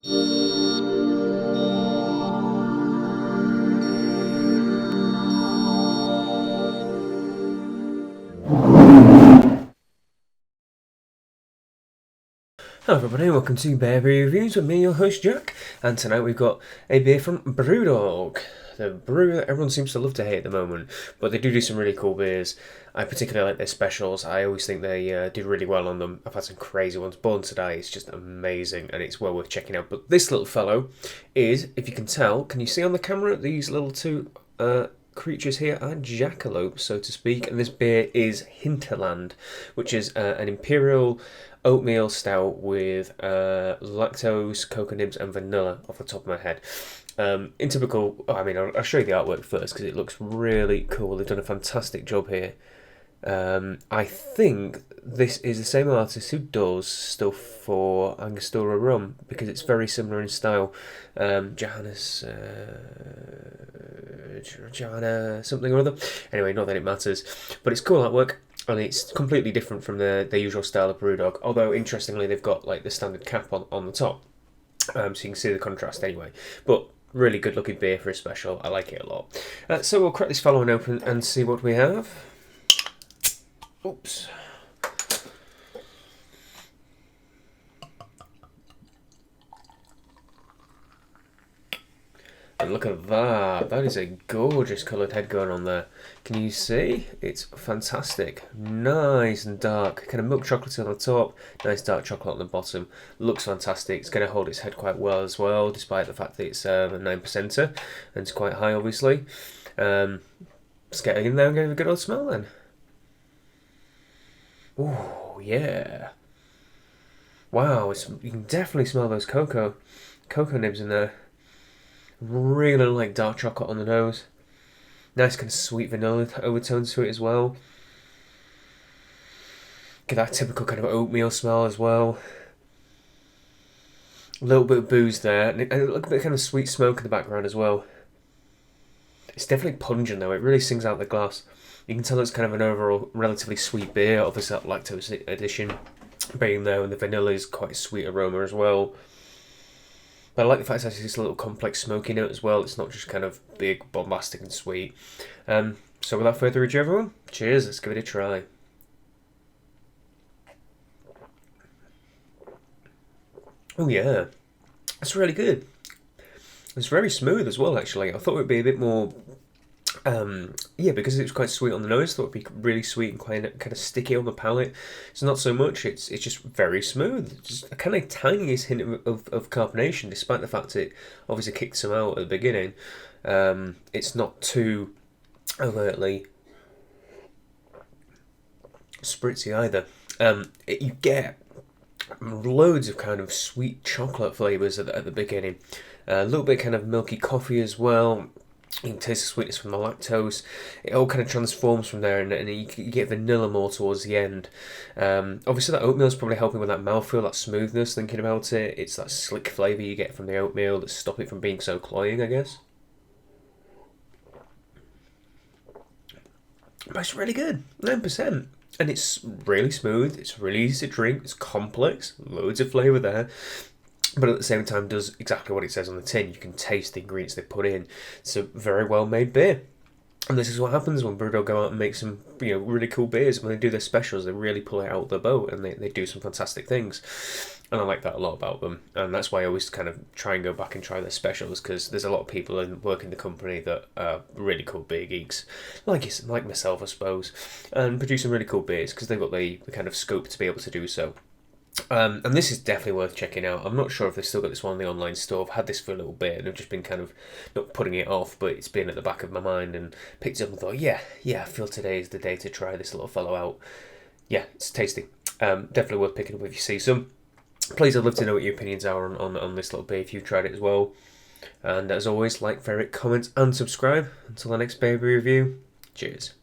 Hello everybody, welcome to Beer Reviews with me, your host Jack, and tonight we've got a beer from BrewDog, the brewer that everyone seems to love to hate at the moment, but they do some really cool beers. I particularly like their specials. I always think they do really well on them. I've had some crazy ones. Born to Die is just amazing, and it's well worth checking out. But this little fellow is, if you can tell, can you see on the camera these little two creatures here are jackalopes, so to speak, and this beer is Hinterland, which is an imperial oatmeal stout with lactose, cocoa nibs, and vanilla off the top of my head. In typical, I'll show you the artwork first because it looks really cool. They've done a fantastic job here. I think this is the same artist who does stuff for Angostura Rum because it's very similar in style. Johanna something or other. Anyway, not that it matters, but it's cool artwork. And it's completely different from the usual style of BrewDog. Although, interestingly, they've got like the standard cap on the top. So you can see the contrast anyway. But really good looking beer for a special. I like it a lot. So we'll crack this fellow one open and see what we have. Oops. And look at that. That is a gorgeous coloured head going on there. Can you see? It's fantastic. Nice and dark. Kind of milk chocolate on the top. Nice dark chocolate on the bottom. Looks fantastic. It's going to hold its head quite well as well, despite the fact that it's a 9%er. And it's quite high, obviously. Let's get in there and give it a good old smell then. Oh, yeah. Wow, you can definitely smell those cocoa nibs in there. Really like dark chocolate on the nose. Nice kind of sweet vanilla overtones to it as well. Get that typical kind of oatmeal smell as well. A little bit of booze there, and a little bit of kind of sweet smoke in the background as well. It's definitely pungent though, it really sings out the glass. You can tell it's kind of an overall relatively sweet beer, obviously that lactose addition being there, and the vanilla is quite a sweet aroma as well. But I like the fact it's actually this little complex smoky note as well. It's not just kind of big, bombastic and sweet. So without further ado, everyone, cheers, let's give it a try. Oh yeah, that's really good. It's very smooth as well, actually. I thought it would be a bit more... because it was quite sweet on the nose, I thought it would be really sweet and quite kind of sticky on the palate. It's not so much, it's just very smooth. Just a kind of tiniest hint of carbonation, despite the fact it obviously kicked some out at the beginning. It's not too overtly spritzy either. You get loads of kind of sweet chocolate flavours at the beginning. A little bit kind of milky coffee as well. You can taste the sweetness from the lactose. It all kind of transforms from there, and you get vanilla more towards the end. Obviously, that oatmeal is probably helping with that mouthfeel, that smoothness, thinking about it. It's that slick flavour you get from the oatmeal that stop it from being so cloying, I guess. But it's really good, 9%. And it's really smooth, it's really easy to drink, it's complex, loads of flavour there. But at the same time does exactly what it says on the tin. You can taste the ingredients they put in. It's a very well made beer. And this is what happens when BrewDog go out and make some really cool beers. When they do their specials, they really pull it out of the boat and they do some fantastic things. And I like that a lot about them. And that's why I always kind of try and go back and try their specials, because there's a lot of people in work in the company that are really cool beer geeks, like myself, I suppose, and produce some really cool beers because they've got the kind of scope to be able to do so. And this is definitely worth checking out. I'm not sure if they've still got this one in the online store. I've had this for a little bit and I've just been kind of not putting it off, but it's been at the back of my mind and picked it up and thought, yeah, I feel today is the day to try this little fellow out. Yeah, it's tasty. Definitely worth picking up if you see some. Please, I'd love to know what your opinions are on this little beer if you've tried it as well. And as always, like, favorite, comment and subscribe. Until the next baby review, cheers.